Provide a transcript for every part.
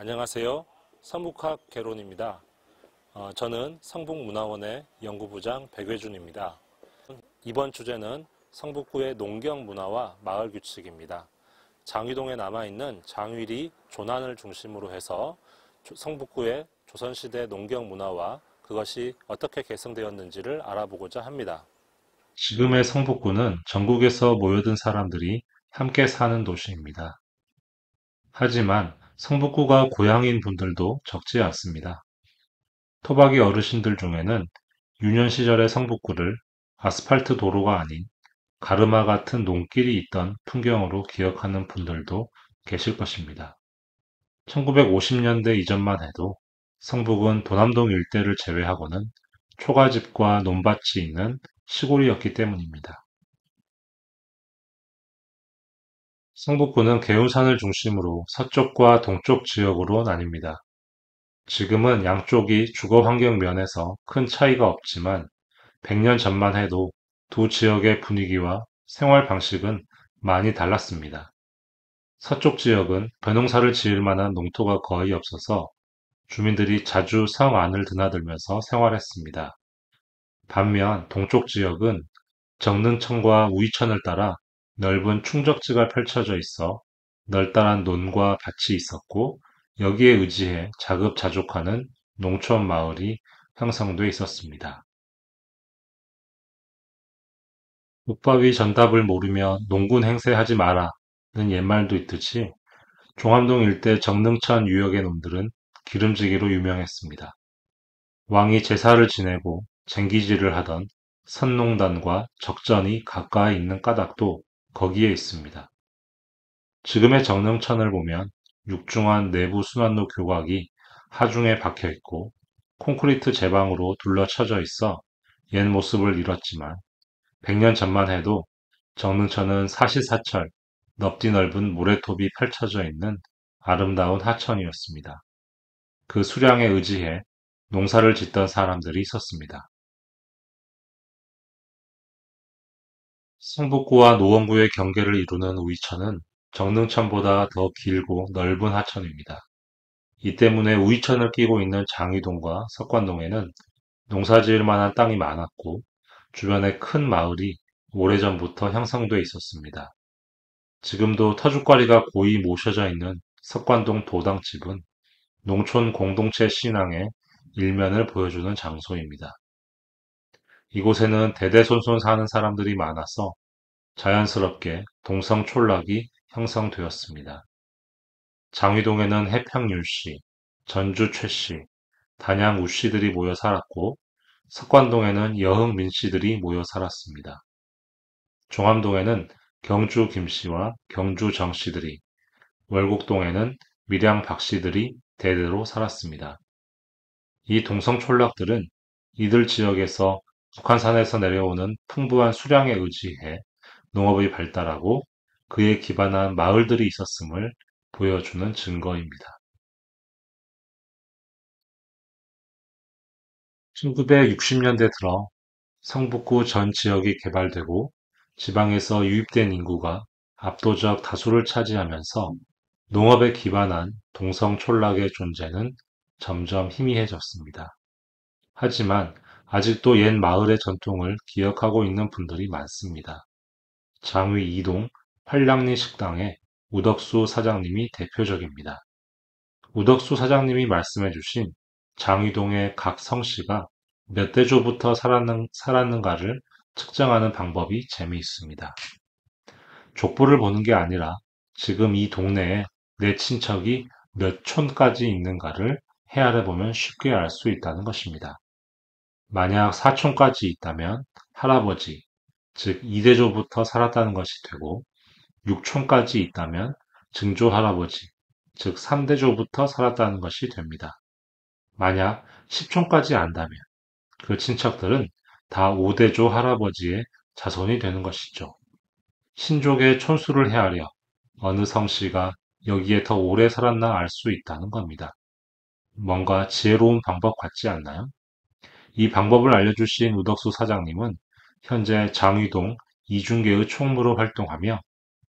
안녕하세요. 성북학 개론입니다. 저는 성북문화원의 연구부장 백외준입니다. 이번 주제는 성북구의 농경 문화와 마을 규칙입니다. 장위동에 남아있는 장위리 조난을 중심으로 해서 성북구의 조선시대 농경 문화와 그것이 어떻게 계승되었는지를 알아보고자 합니다. 지금의 성북구는 전국에서 모여든 사람들이 함께 사는 도시입니다. 하지만 성북구가 고향인 분들도 적지 않습니다. 토박이 어르신들 중에는 유년 시절의 성북구를 아스팔트 도로가 아닌 가르마 같은 농길이 있던 풍경으로 기억하는 분들도 계실 것입니다. 1950년대 이전만 해도 성북은 도남동 일대를 제외하고는 초가집과 논밭이 있는 시골이었기 때문입니다. 성북구는 계운산을 중심으로 서쪽과 동쪽 지역으로 나뉩니다. 지금은 양쪽이 주거 환경 면에서 큰 차이가 없지만 100년 전만 해도 두 지역의 분위기와 생활 방식은 많이 달랐습니다. 서쪽 지역은 벼농사를 지을 만한 농토가 거의 없어서 주민들이 자주 성 안을 드나들면서 생활했습니다. 반면 동쪽 지역은 정릉천과 우이천을 따라 넓은 충적지가 펼쳐져 있어 널따란 논과 밭이 있었고 여기에 의지해 자급자족하는 농촌 마을이 형성돼 있었습니다. 붙바위 전답을 모르며 농군 행세하지 마라는 옛말도 있듯이 종암동 일대 정릉천 유역의 놈들은 기름지기로 유명했습니다. 왕이 제사를 지내고 쟁기질을 하던 선농단과 적전이 가까이 있는 까닭도 거기에 있습니다. 지금의 정릉천을 보면 육중한 내부 순환로 교각이 하중에 박혀 있고 콘크리트 제방으로 둘러쳐져 있어 옛 모습을 잃었지만 100년 전만 해도 정릉천은 사시사철 넓디 넓은 모래톱이 펼쳐져 있는 아름다운 하천이었습니다. 그 수량에 의지해 농사를 짓던 사람들이 있었습니다. 성북구와 노원구의 경계를 이루는 우이천은 정릉천보다 더 길고 넓은 하천입니다. 이 때문에 우이천을 끼고 있는 장위동과 석관동에는 농사지을 만한 땅이 많았고 주변에 큰 마을이 오래전부터 형성돼 있었습니다. 지금도 터줏거리가 고이 모셔져 있는 석관동 도당집은 농촌 공동체 신앙의 일면을 보여주는 장소입니다. 이곳에는 대대손손 사는 사람들이 많아서 자연스럽게 동성촌락이 형성되었습니다. 장위동에는 해평윤씨, 전주 최씨, 단양 우씨들이 모여 살았고 석관동에는 여흥 민씨들이 모여 살았습니다. 종암동에는 경주 김씨와 경주 정씨들이, 월곡동에는 밀양 박씨들이 대대로 살았습니다. 이 동성촌락들은 이들 지역에서 북한산에서 내려오는 풍부한 수량에 의지해 농업이 발달하고 그에 기반한 마을들이 있었음을 보여주는 증거입니다. 1960년대 들어 성북구 전 지역이 개발되고 지방에서 유입된 인구가 압도적 다수를 차지하면서 농업에 기반한 동성촌락의 존재는 점점 희미해졌습니다. 하지만 아직도 옛 마을의 전통을 기억하고 있는 분들이 많습니다. 장위 이동 팔량리 식당의 우덕수 사장님이 대표적입니다. 우덕수 사장님이 말씀해주신 장위동의 각 성씨가 몇 대조부터 살았는가를 측정하는 방법이 재미있습니다. 족보를 보는 게 아니라 지금 이 동네에 내 친척이 몇 촌까지 있는가를 헤아려 보면 쉽게 알 수 있다는 것입니다. 만약 사촌까지 있다면 할아버지, 즉 2대조부터 살았다는 것이 되고 6촌까지 있다면 증조 할아버지, 즉 3대조부터 살았다는 것이 됩니다. 만약 10촌까지 안다면 그 친척들은 다 5대조 할아버지의 자손이 되는 것이죠. 신족의 촌수를 헤아려 어느 성씨가 여기에 더 오래 살았나 알 수 있다는 겁니다. 뭔가 지혜로운 방법 같지 않나요? 이 방법을 알려주신 우덕수 사장님은 현재 장위동 이중계의 총무로 활동하며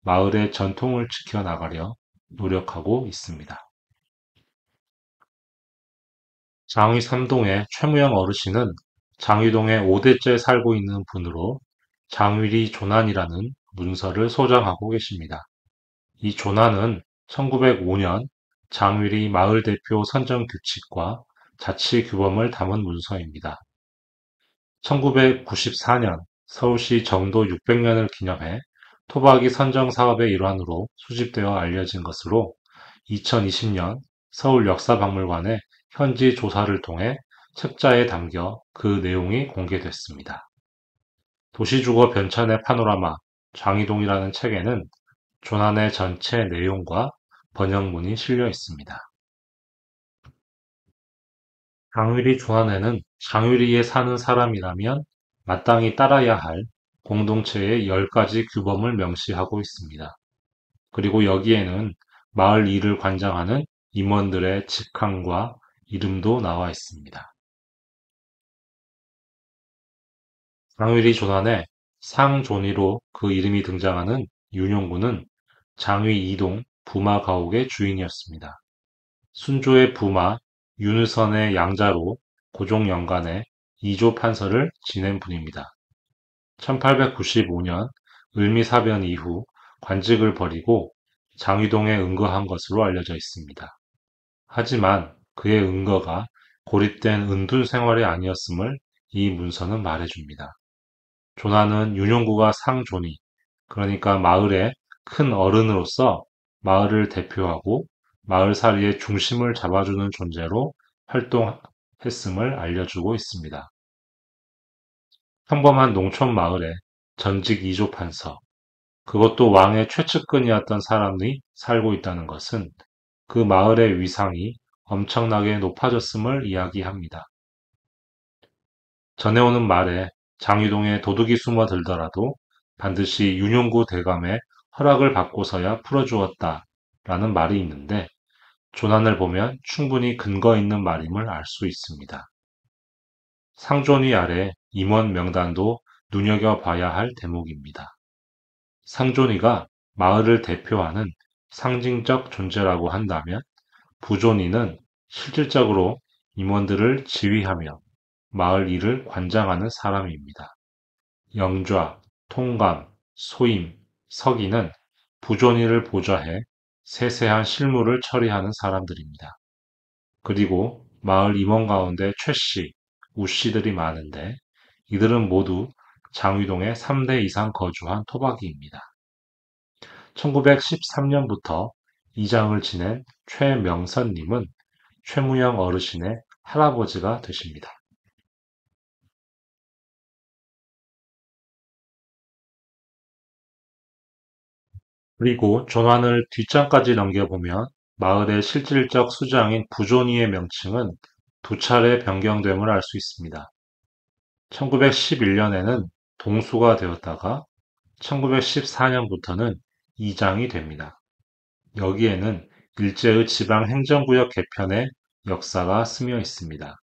마을의 전통을 지켜나가려 노력하고 있습니다. 장위 3동의 최무영 어르신은 장위동에 5대째 살고 있는 분으로 장위리 조난이라는 문서를 소장하고 계십니다. 이 조난은 1905년 장위리 마을대표 선정 규칙과 자치 규범을 담은 문서입니다. 1994년 서울시 정도 600년을 기념해 토박이 선정 사업의 일환으로 수집되어 알려진 것으로 2020년 서울역사박물관의 현지 조사를 통해 책자에 담겨 그 내용이 공개됐습니다. 도시주거 변천의 파노라마 장이동이라는 책에는 조난의 전체 내용과 번역문이 실려 있습니다. 장유리 조난에는 장유리에 사는 사람이라면 마땅히 따라야 할 공동체의 10가지 규범을 명시하고 있습니다. 그리고 여기에는 마을 일을 관장하는 임원들의 직함과 이름도 나와 있습니다. 장유리 조난에 상존이로 그 이름이 등장하는 윤용구는 장위 이동 부마가옥의 주인이었습니다. 순조의 부마, 윤의선의 양자로 고종연간에 이조 판서를 지낸 분입니다. 1895년 을미사변 이후 관직을 버리고 장위동에 응거한 것으로 알려져 있습니다. 하지만 그의 응거가 고립된 은둔 생활이 아니었음을 이 문서는 말해줍니다. 조나는 윤용구가 상존이, 그러니까 마을의 큰 어른으로서 마을을 대표하고 마을살이의 중심을 잡아주는 존재로 활동했음을 알려주고 있습니다. 평범한 농촌 마을에 전직 이조 판서, 그것도 왕의 최측근이었던 사람이 살고 있다는 것은 그 마을의 위상이 엄청나게 높아졌음을 이야기합니다. 전해오는 말에 장유동에 도둑이 숨어들더라도 반드시 윤용구 대감의 허락을 받고서야 풀어주었다 라는 말이 있는데 조난을 보면 충분히 근거 있는 말임을 알 수 있습니다. 상존위 아래 임원 명단도 눈여겨봐야 할 대목입니다. 상존위가 마을을 대표하는 상징적 존재라고 한다면 부존위는 실질적으로 임원들을 지휘하며 마을 일을 관장하는 사람입니다. 영좌, 통감, 소임, 서기는 부존위를 보좌해 세세한 실무를 처리하는 사람들입니다. 그리고 마을 임원 가운데 최씨, 우씨들이 많은데 이들은 모두 장위동에 3대 이상 거주한 토박이입니다. 1913년부터 이장을 지낸 최명선님은 최무영 어르신의 할아버지가 되십니다. 그리고 전환을 뒷장까지 넘겨보면 마을의 실질적 수장인 부존이의 명칭은 두 차례 변경됨을 알 수 있습니다. 1911년에는 동수가 되었다가 1914년부터는 이장이 됩니다. 여기에는 일제의 지방행정구역 개편의 역사가 스며 있습니다.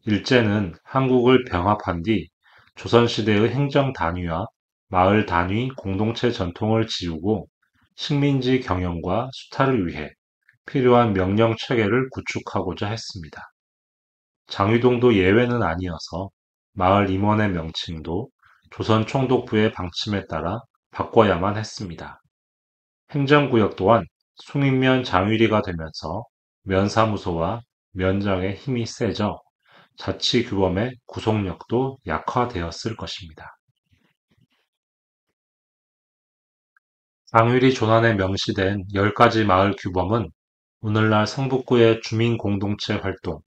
일제는 한국을 병합한 뒤 조선시대의 행정 단위와 마을 단위 공동체 전통을 지우고 식민지 경영과 수탈을 위해 필요한 명령 체계를 구축하고자 했습니다. 장위동도 예외는 아니어서 마을 임원의 명칭도 조선 총독부의 방침에 따라 바꿔야만 했습니다. 행정구역 또한 숭인면 장위리가 되면서 면사무소와 면장의 힘이 세져 자치규범의 구속력도 약화되었을 것입니다. 장위리 조난에 명시된 10가지 마을 규범은 오늘날 성북구의 주민공동체 활동,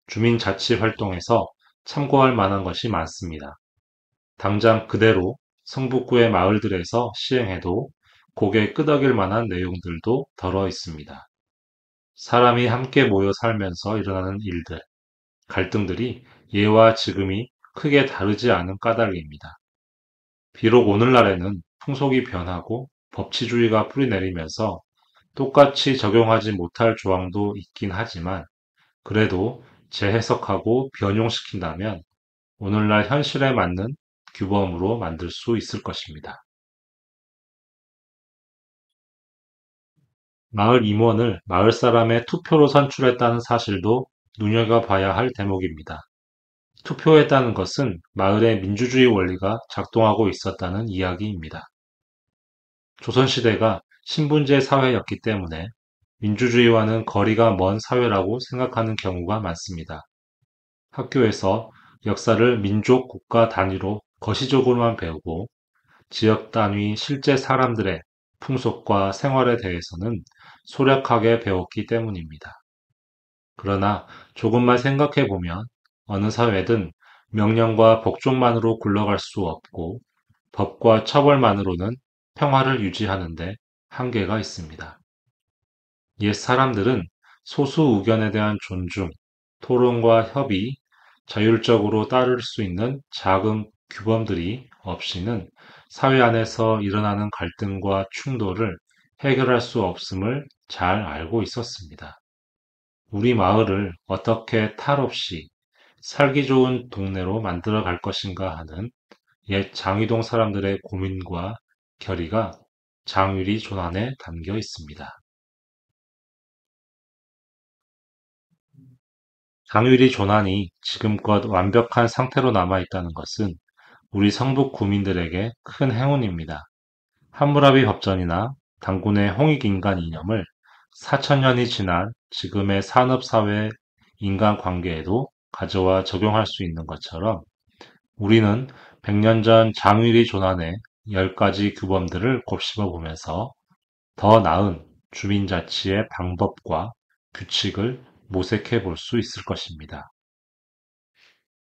주민자치 활동에서 참고할 만한 것이 많습니다. 당장 그대로 성북구의 마을들에서 시행해도 고개 끄덕일 만한 내용들도 덜어 있습니다. 사람이 함께 모여 살면서 일어나는 일들, 갈등들이 예와 지금이 크게 다르지 않은 까닭입니다. 비록 오늘날에는 풍속이 변하고 법치주의가 뿌리내리면서 똑같이 적용하지 못할 조항도 있긴 하지만 그래도 재해석하고 변용시킨다면 오늘날 현실에 맞는 규범으로 만들 수 있을 것입니다. 마을 임원을 마을 사람의 투표로 선출했다는 사실도 눈여겨봐야 할 대목입니다. 투표했다는 것은 마을의 민주주의 원리가 작동하고 있었다는 이야기입니다. 조선시대가 신분제 사회였기 때문에 민주주의와는 거리가 먼 사회라고 생각하는 경우가 많습니다. 학교에서 역사를 민족 국가 단위로 거시적으로만 배우고 지역 단위 실제 사람들의 풍속과 생활에 대해서는 소략하게 배웠기 때문입니다. 그러나 조금만 생각해 보면 어느 사회든 명령과 복종만으로 굴러갈 수 없고 법과 처벌만으로는 평화를 유지하는데 한계가 있습니다. 옛 사람들은 소수 의견에 대한 존중, 토론과 협의, 자율적으로 따를 수 있는 작은 규범들이 없이는 사회 안에서 일어나는 갈등과 충돌을 해결할 수 없음을 잘 알고 있었습니다. 우리 마을을 어떻게 탈 없이 살기 좋은 동네로 만들어 갈 것인가 하는 옛 장위동 사람들의 고민과 결의가 장유리 조난에 담겨 있습니다. 장유리 조난이 지금껏 완벽한 상태로 남아 있다는 것은 우리 성북 구민들에게 큰 행운입니다. 함무라비 법전이나 당군의 홍익인간 이념을 4천년이 지난 지금의 산업사회 인간관계에도 가져와 적용할 수 있는 것처럼 우리는 100년 전 장유리 조난의 10가지 규범들을 곱씹어 보면서 더 나은 주민자치의 방법과 규칙을 모색해 볼 수 있을 것입니다.